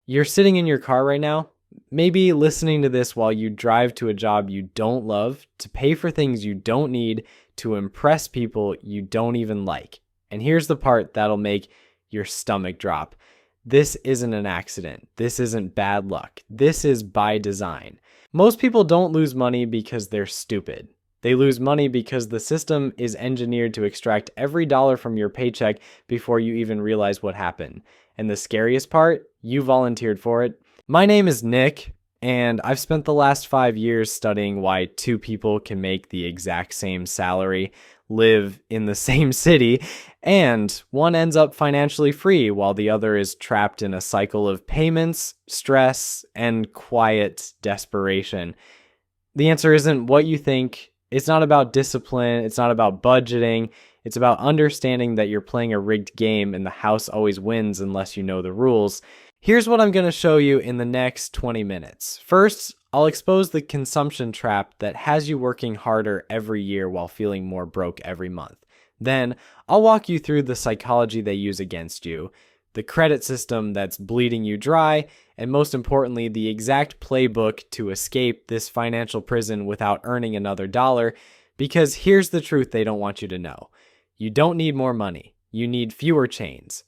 You're sitting in your car right now, maybe listening to this while you drive to a job you don't love, to pay for things you don't need, to impress people you don't even like. And here's the part that'll make your stomach drop. This isn't an accident. This isn't bad luck. This is by design. Most people don't lose money because they're stupid. They lose money because the system is engineered to extract every dollar from your paycheck before you even realize what happened. And the scariest part, you volunteered for it. My name is Nick, and I've spent the last 5 years studying why two people can make the exact same salary, live in the same city, and one ends up financially free while the other is trapped in a cycle of payments, stress, and quiet desperation. The answer isn't what you think. It's not about discipline. It's not about budgeting. It's about understanding that you're playing a rigged game and the house always wins unless you know the rules. Here's what I'm going to show you in the next 20 minutes. First, I'll expose the consumption trap that has you working harder every year while feeling more broke every month. Then, I'll walk you through the psychology they use against you, the credit system that's bleeding you dry, and most importantly, the exact playbook to escape this financial prison without earning another dollar, because here's the truth they don't want you to know. You don't need more money. You need fewer chains.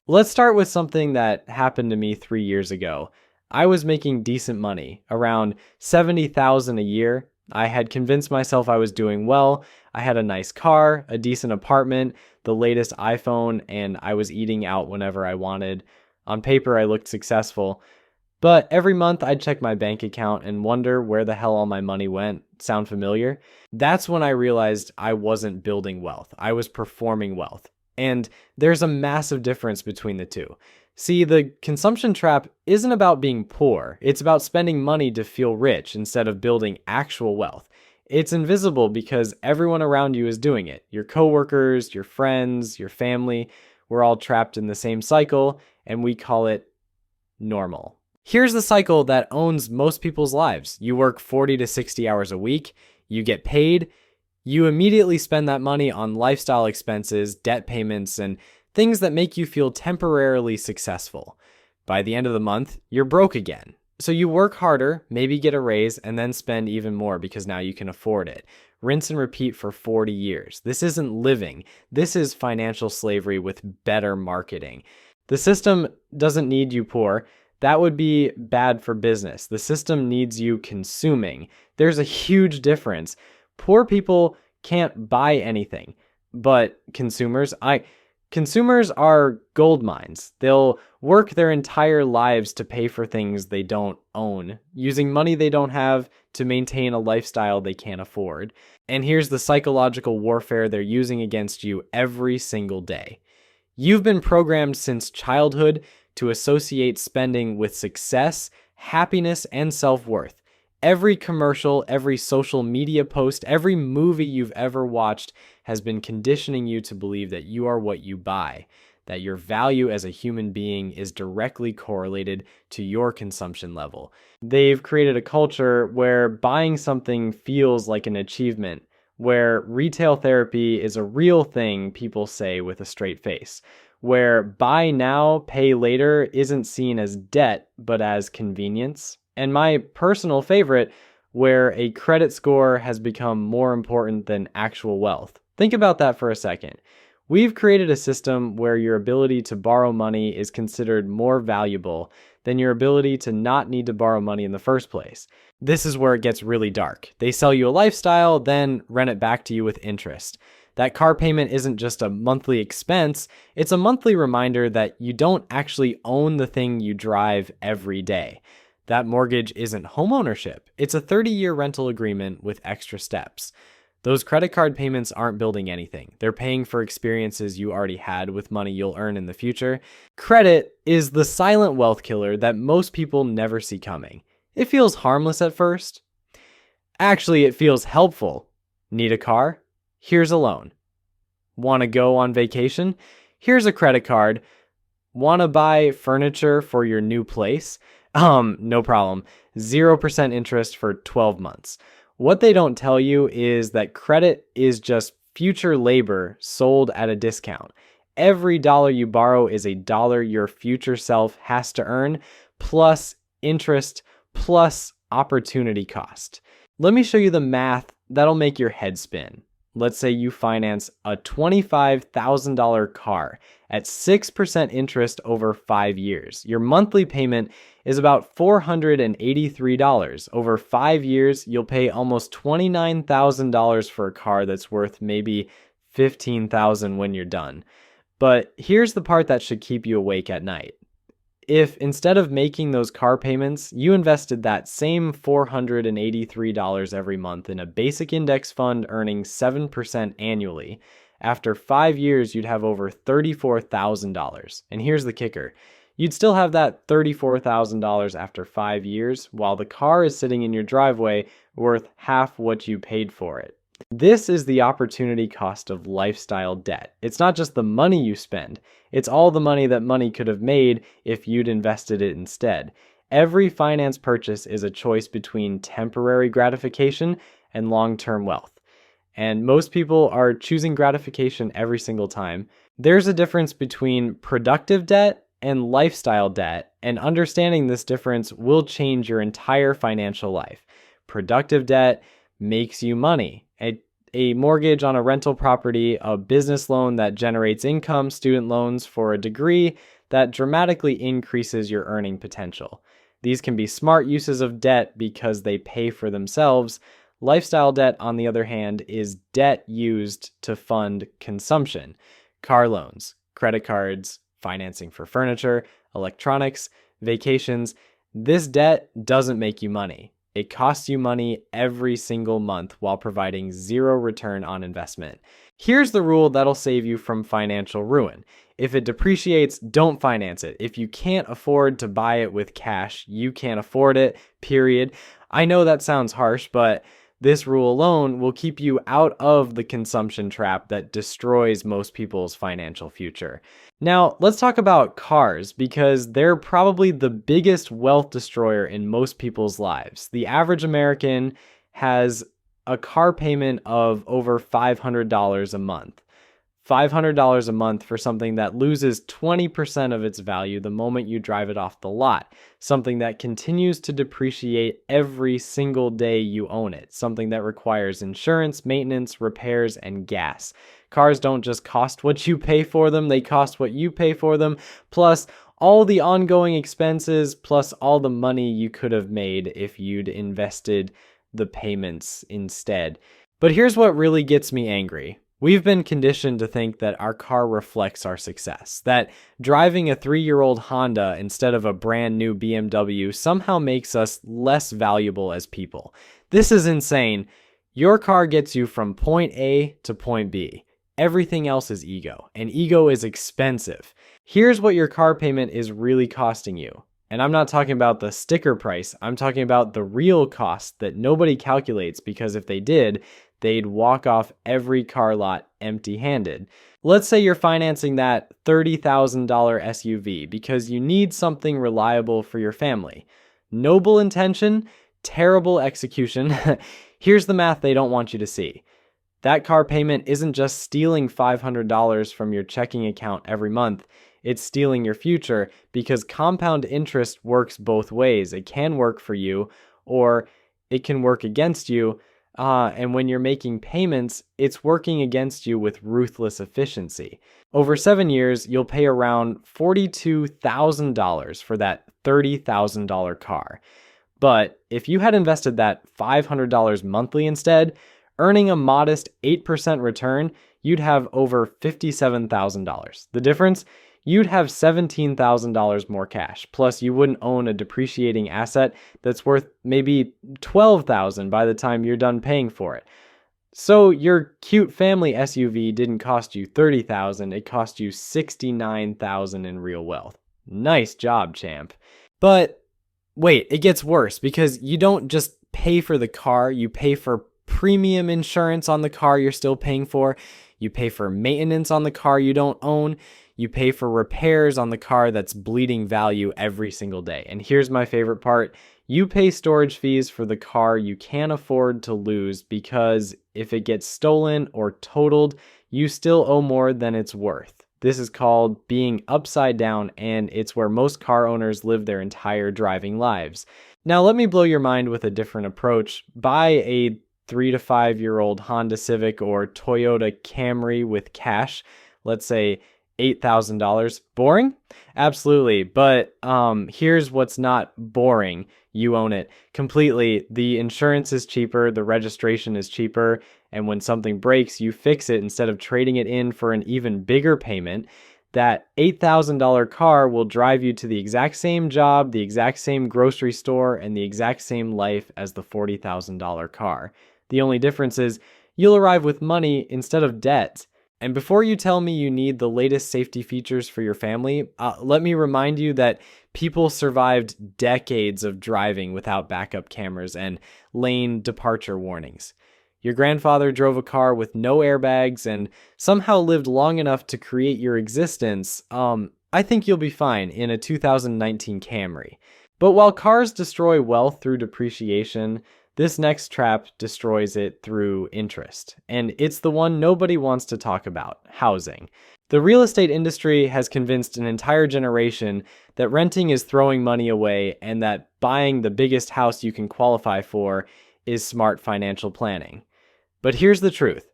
Let's start with something that happened to me 3 years ago. I was making decent money, around $70,000 a year. I had convinced myself I was doing well. I had a nice car, a decent apartment, the latest iPhone, and I was eating out whenever I wanted. On paper, I looked successful. But every month I'd check my bank account and wonder where the hell all my money went. Sound familiar? That's when I realized I wasn't building wealth. I was performing wealth. And there's a massive difference between the two. See, the consumption trap isn't about being poor. It's about spending money to feel rich instead of building actual wealth. It's invisible because everyone around you is doing it. Your coworkers, your friends, your family, we're all trapped in the same cycle, and we call it normal. Here's the cycle that owns most people's lives. You work 40 to 60 hours a week, you get paid, you immediately spend that money on lifestyle expenses, debt payments, and things that make you feel temporarily successful. By the end of the month, you're broke again. So you work harder, maybe get a raise, and then spend even more because now you can afford it. Rinse and repeat for 40 years. This isn't living. This is financial slavery with better marketing. The system doesn't need you poor. That would be bad for business. The system needs you consuming. There's a huge difference. Poor people can't buy anything, but consumers are gold mines. They'll work their entire lives to pay for things they don't own, using money they don't have to maintain a lifestyle they can't afford. And here's the psychological warfare they're using against you every single day. You've been programmed since childhood to associate spending with success, happiness, and self-worth. Every commercial, every social media post, every movie you've ever watched has been conditioning you to believe that you are what you buy, that your value as a human being is directly correlated to your consumption level. They've created a culture where buying something feels like an achievement, where retail therapy is a real thing people say with a straight face, where buy now, pay later isn't seen as debt, but as convenience. And my personal favorite, where a credit score has become more important than actual wealth. Think about that for a second. We've created a system where your ability to borrow money is considered more valuable than your ability to not need to borrow money in the first place. This is where it gets really dark. They sell you a lifestyle, then rent it back to you with interest. That car payment isn't just a monthly expense, it's a monthly reminder that you don't actually own the thing you drive every day. That mortgage isn't homeownership. It's a 30-year rental agreement with extra steps. Those credit card payments aren't building anything. They're paying for experiences you already had with money you'll earn in the future. Credit is the silent wealth killer that most people never see coming. It feels harmless at first. Actually, it feels helpful. Need a car? Here's a loan. Want to go on vacation? Here's a credit card. Want to buy furniture for your new place? No problem. 0% interest for 12 months. What they don't tell you is that credit is just future labor sold at a discount. Every dollar you borrow is a dollar your future self has to earn, plus interest, plus opportunity cost. Let me show you the math that'll make your head spin. Let's say you finance a $25,000 car at 6% interest over 5 years. Your monthly payment is about $483. Over 5 years, you'll pay almost $29,000 for a car that's worth maybe $15,000 when you're done. But here's the part that should keep you awake at night. If instead of making those car payments, you invested that same $483 every month in a basic index fund earning 7% annually, after 5 years you'd have over $34,000. And here's the kicker. You'd still have that $34,000 after 5 years, while the car is sitting in your driveway worth half what you paid for it. This is the opportunity cost of lifestyle debt. It's not just the money you spend, it's all the money that money could have made if you'd invested it instead. Every finance purchase is a choice between temporary gratification and long-term wealth. And most people are choosing gratification every single time. There's a difference between productive debt and lifestyle debt, and understanding this difference will change your entire financial life. Productive debt makes you money. A mortgage on a rental property, a business loan that generates income, student loans for a degree that dramatically increases your earning potential. These can be smart uses of debt because they pay for themselves. Lifestyle debt, on the other hand, is debt used to fund consumption. Car loans, credit cards, financing for furniture, electronics, vacations. This debt doesn't make you money. It costs you money every single month while providing zero return on investment. Here's the rule that'll save you from financial ruin. If it depreciates, don't finance it. If you can't afford to buy it with cash, you can't afford it, period. I know that sounds harsh, but this rule alone will keep you out of the consumption trap that destroys most people's financial future. Now, let's talk about cars, because they're probably the biggest wealth destroyer in most people's lives. The average American has a car payment of over $500 a month. $500 a month for something that loses 20% of its value the moment you drive it off the lot. Something that continues to depreciate every single day you own it. Something that requires insurance, maintenance, repairs, and gas. Cars don't just cost what you pay for them, they cost what you pay for them, plus all the ongoing expenses, plus all the money you could have made if you'd invested the payments instead. But here's what really gets me angry. We've been conditioned to think that our car reflects our success, that driving a 3-year-old Honda instead of a brand new BMW somehow makes us less valuable as people. This is insane. Your car gets you from point A to point B. Everything else is ego, and ego is expensive. Here's what your car payment is really costing you. And I'm not talking about the sticker price, I'm talking about the real cost that nobody calculates, because if they did, they'd walk off every car lot empty-handed. Let's say you're financing that $30,000 SUV because you need something reliable for your family. Noble intention, terrible execution. Here's the math they don't want you to see. That car payment isn't just stealing $500 from your checking account every month. It's stealing your future, because compound interest works both ways. It can work for you, or it can work against you. And when you're making payments, it's working against you with ruthless efficiency. Over 7 years, you'll pay around $42,000 for that $30,000 car. But if you had invested that $500 monthly instead, earning a modest 8% return, you'd have over $57,000. The difference? You'd have $17,000 more cash. Plus, you wouldn't own a depreciating asset that's worth maybe $12,000 by the time you're done paying for it. So your cute family SUV didn't cost you $30,000, it cost you $69,000 in real wealth. Nice job, champ. But wait, it gets worse, because you don't just pay for the car, you pay for premium insurance on the car you're still paying for, you pay for maintenance on the car you don't own, you pay for repairs on the car that's bleeding value every single day. And here's my favorite part. You pay storage fees for the car you can't afford to lose, because if it gets stolen or totaled, you still owe more than it's worth. This is called being upside down, and it's where most car owners live their entire driving lives. Now, let me blow your mind with a different approach. Buy a 3 to 5 year old Honda Civic or Toyota Camry with cash, let's say $8,000. Boring? Absolutely. But here's what's not boring. You own it completely. The insurance is cheaper, the registration is cheaper, and when something breaks, you fix it instead of trading it in for an even bigger payment. That $8,000 car will drive you to the exact same job, the exact same grocery store, and the exact same life as the $40,000 car. The only difference is you'll arrive with money instead of debt. And before you tell me you need the latest safety features for your family, let me remind you that people survived decades of driving without backup cameras and lane departure warnings. Your grandfather drove a car with no airbags and somehow lived long enough to create your existence. I think you'll be fine in a 2019 Camry. But while cars destroy wealth through depreciation, this next trap destroys it through interest. And it's the one nobody wants to talk about: housing. The real estate industry has convinced an entire generation that renting is throwing money away and that buying the biggest house you can qualify for is smart financial planning. But here's the truth.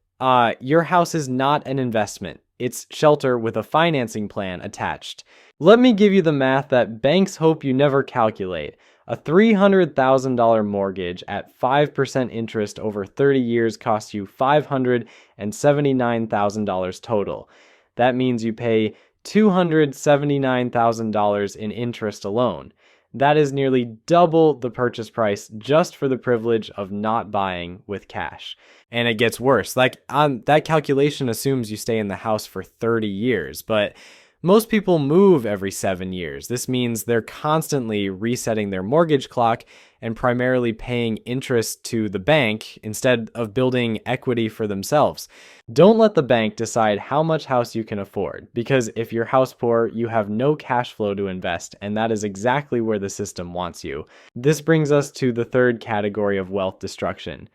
Your house is not an investment. It's shelter with a financing plan attached. Let me give you the math that banks hope you never calculate. A $300,000 mortgage at 5% interest over 30 years costs you $579,000 total. That means you pay $279,000 in interest alone. That is nearly double the purchase price just for the privilege of not buying with cash. And it gets worse. That calculation assumes you stay in the house for 30 years, but most people move every 7 years. This means they're constantly resetting their mortgage clock and primarily paying interest to the bank instead of building equity for themselves. Don't let the bank decide how much house you can afford, because if you're house poor, you have no cash flow to invest, and that is exactly where the system wants you. This brings us to the third category of wealth destruction: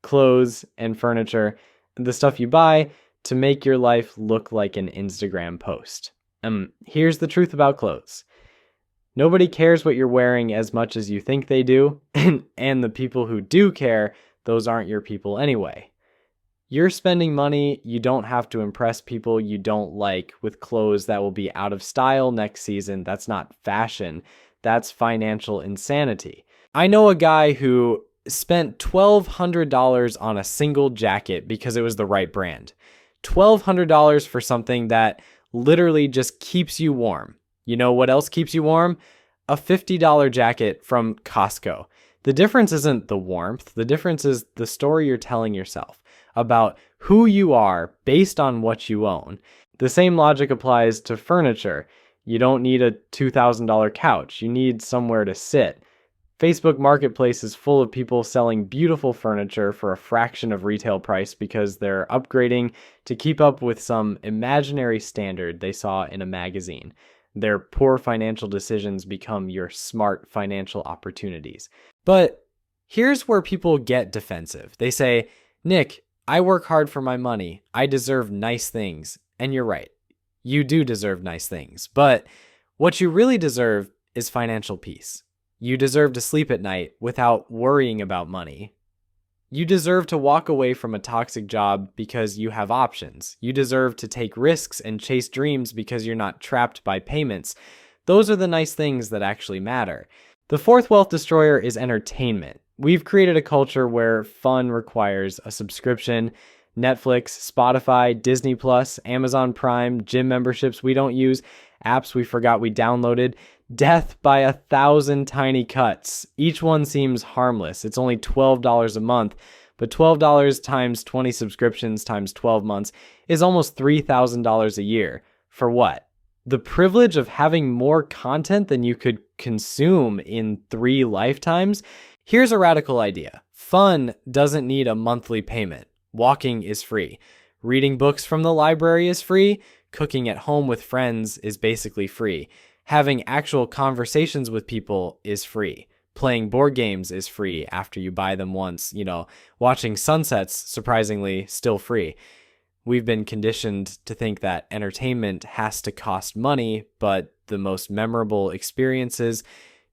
clothes and furniture, the stuff you buy to make your life look like an Instagram post. Here's the truth about clothes. Nobody cares what you're wearing as much as you think they do, and the people who do care, those aren't your people anyway. You're spending money you don't have to impress people you don't like with clothes that will be out of style next season. That's not fashion. That's financial insanity. I know a guy who spent $1,200 on a single jacket because it was the right brand. $1,200 for something that literally just keeps you warm. You know what else keeps you warm? A $50 jacket from Costco. The difference isn't the warmth. The difference is the story you're telling yourself about who you are based on what you own. The same logic applies to furniture. You don't need a $2,000 couch. You need somewhere to sit. Facebook Marketplace is full of people selling beautiful furniture for a fraction of retail price because they're upgrading to keep up with some imaginary standard they saw in a magazine. Their poor financial decisions become your smart financial opportunities. But here's where people get defensive. They say, "Nick, I work hard for my money. I deserve nice things." And you're right. You do deserve nice things. But what you really deserve is financial peace. You deserve to sleep at night without worrying about money. You deserve to walk away from a toxic job because you have options. You deserve to take risks and chase dreams because you're not trapped by payments. Those are the nice things that actually matter. The fourth wealth destroyer is entertainment. We've created a culture where fun requires a subscription. Netflix, Spotify, Disney Plus, Amazon Prime, gym memberships we don't use, apps we forgot we downloaded. Death by 1,000 tiny cuts. Each one seems harmless. It's only $12 a month, but $12 times 20 subscriptions times 12 months is almost $3,000 a year. For what? The privilege of having more content than you could consume in 3 lifetimes? Here's a radical idea. Fun doesn't need a monthly payment. Walking is free. Reading books from the library is free. Cooking at home with friends is basically free. Having actual conversations with people is free. Playing board games is free after you buy them once. Watching sunsets, surprisingly, still free. We've been conditioned to think that entertainment has to cost money, but the most memorable experiences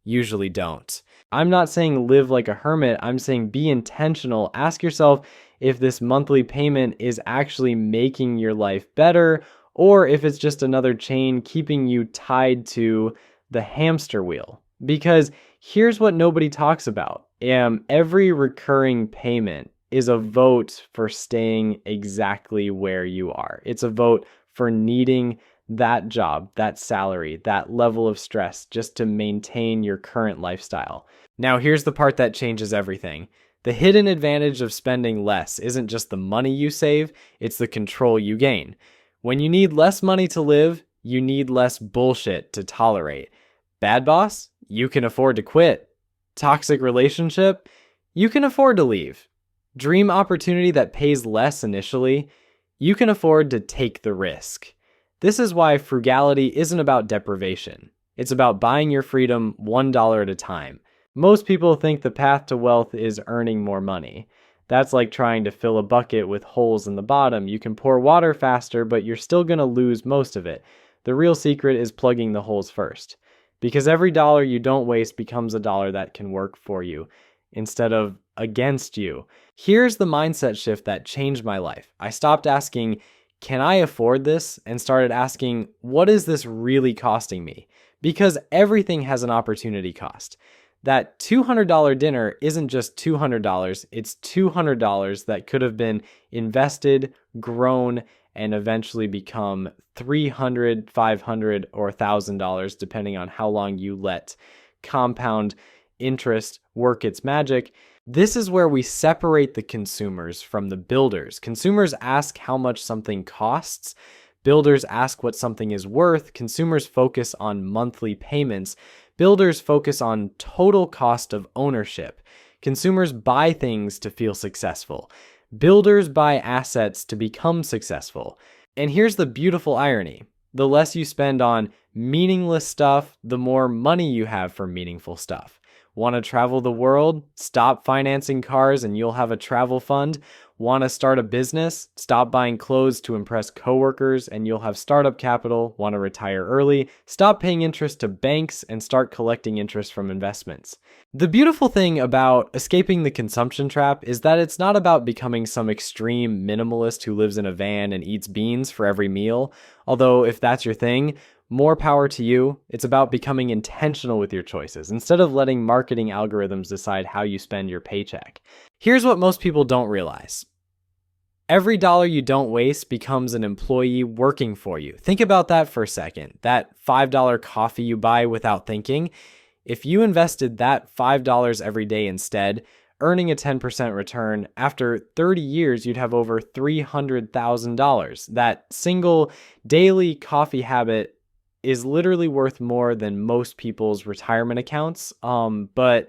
usually don't. I'm not saying live like a hermit. I'm saying be intentional. Ask yourself if this monthly payment is actually making your life better, or if it's just another chain keeping you tied to the hamster wheel. Because here's what nobody talks about. Every recurring payment is a vote for staying exactly where you are. It's a vote for needing that job, that salary, that level of stress just to maintain your current lifestyle. Now, here's the part that changes everything. The hidden advantage of spending less isn't just the money you save, it's the control you gain. When you need less money to live, you need less bullshit to tolerate. Bad boss? You can afford to quit. Toxic relationship? You can afford to leave. Dream opportunity that pays less initially? You can afford to take the risk. This is why frugality isn't about deprivation. It's about buying your freedom $1 at a time. Most people think the path to wealth is earning more money. That's like trying to fill a bucket with holes in the bottom. You can pour water faster, but you're still going to lose most of it. The real secret is plugging the holes first. Because every dollar you don't waste becomes a dollar that can work for you instead of against you. Here's the mindset shift that changed my life. I stopped asking, can I afford this? And started asking, what is this really costing me? Because everything has an opportunity cost. That $200 dinner isn't just $200, it's $200 that could have been invested, grown, and eventually become $300, $500, or $1,000, depending on how long you let compound interest work its magic. This is where we separate the consumers from the builders. Consumers ask how much something costs. Builders ask what something is worth. Consumers focus on monthly payments. Builders focus on total cost of ownership. Consumers buy things to feel successful. Builders buy assets to become successful. And here's the beautiful irony. The less you spend on meaningless stuff, the more money you have for meaningful stuff. Want to travel the world? Stop financing cars and you'll have a travel fund. Want to start a business? Stop buying clothes to impress coworkers and you'll have startup capital. Want to retire early? Stop paying interest to banks and start collecting interest from investments. The beautiful thing about escaping the consumption trap is that it's not about becoming some extreme minimalist who lives in a van and eats beans for every meal. Although if that's your thing, more power to you. It's about becoming intentional with your choices instead of letting marketing algorithms decide how you spend your paycheck. Here's what most people don't realize. Every dollar you don't waste becomes an employee working for you. Think about that for a second. That $5 coffee you buy without thinking, if you invested that $5 every day instead, earning a 10% return, after 30 years, you'd have over $300,000. That single daily coffee habit is literally worth more than most people's retirement accounts. But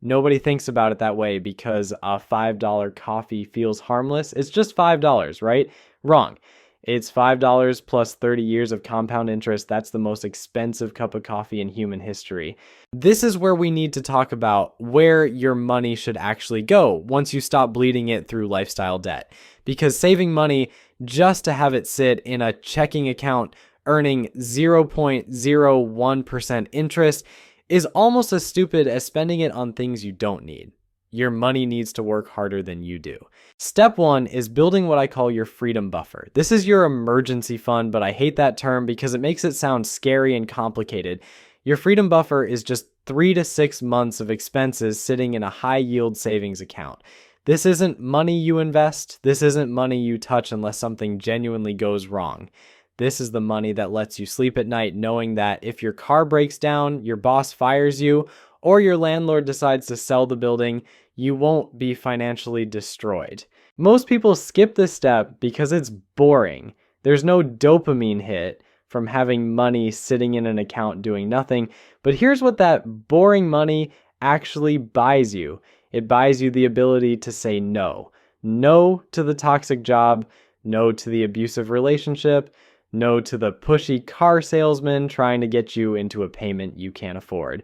nobody thinks about it that way because a $5 coffee feels harmless. It's just $5, right? Wrong. It's $5 plus 30 years of compound interest. That's the most expensive cup of coffee in human history. This is where we need to talk about where your money should actually go once you stop bleeding it through lifestyle debt. Because saving money just to have it sit in a checking account earning 0.01% interest is almost as stupid as spending it on things you don't need. Your money needs to work harder than you do. Step 1 is building what I call your freedom buffer. This is your emergency fund, but I hate that term because it makes it sound scary and complicated. Your freedom buffer is just 3 to 6 months of expenses sitting in a high yield savings account. This isn't money you invest. This isn't money you touch unless something genuinely goes wrong. This is the money that lets you sleep at night knowing that if your car breaks down, your boss fires you, or your landlord decides to sell the building, you won't be financially destroyed. Most people skip this step because it's boring. There's no dopamine hit from having money sitting in an account doing nothing. But here's what that boring money actually buys you. It buys you the ability to say no. No to the toxic job, no to the abusive relationship, no to the pushy car salesman trying to get you into a payment you can't afford.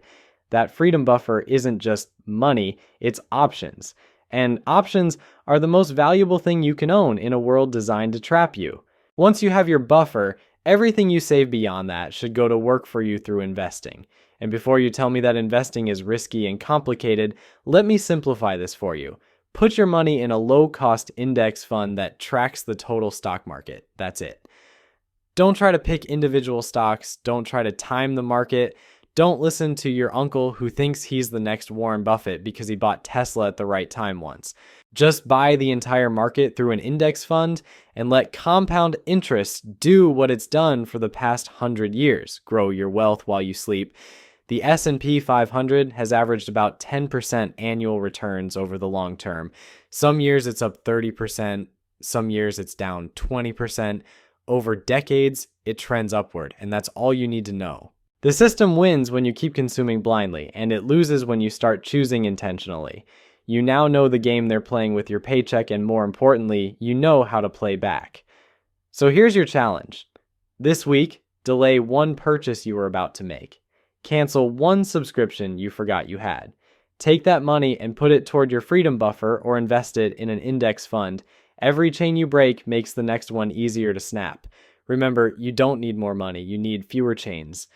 That freedom buffer isn't just money, it's options. And options are the most valuable thing you can own in a world designed to trap you. Once you have your buffer, everything you save beyond that should go to work for you through investing. And before you tell me that investing is risky and complicated, let me simplify this for you. Put your money in a low-cost index fund that tracks the total stock market. That's it. Don't try to pick individual stocks. Don't try to time the market. Don't listen to your uncle who thinks he's the next Warren Buffett because he bought Tesla at the right time once. Just buy the entire market through an index fund and let compound interest do what it's done for the past 100 years. Grow your wealth while you sleep. The S&P 500 has averaged about 10% annual returns over the long term. Some years it's up 30%, some years it's down 20%. Over decades, it trends upward, and that's all you need to know. The system wins when you keep consuming blindly, and it loses when you start choosing intentionally. You now know the game they're playing with your paycheck, and more importantly, you know how to play back. So here's your challenge. This week, delay one purchase you were about to make. Cancel one subscription you forgot you had. Take that money and put it toward your freedom buffer or invest it in an index fund. Every chain you break makes the next one easier to snap. Remember, you don't need more money, you need fewer chains.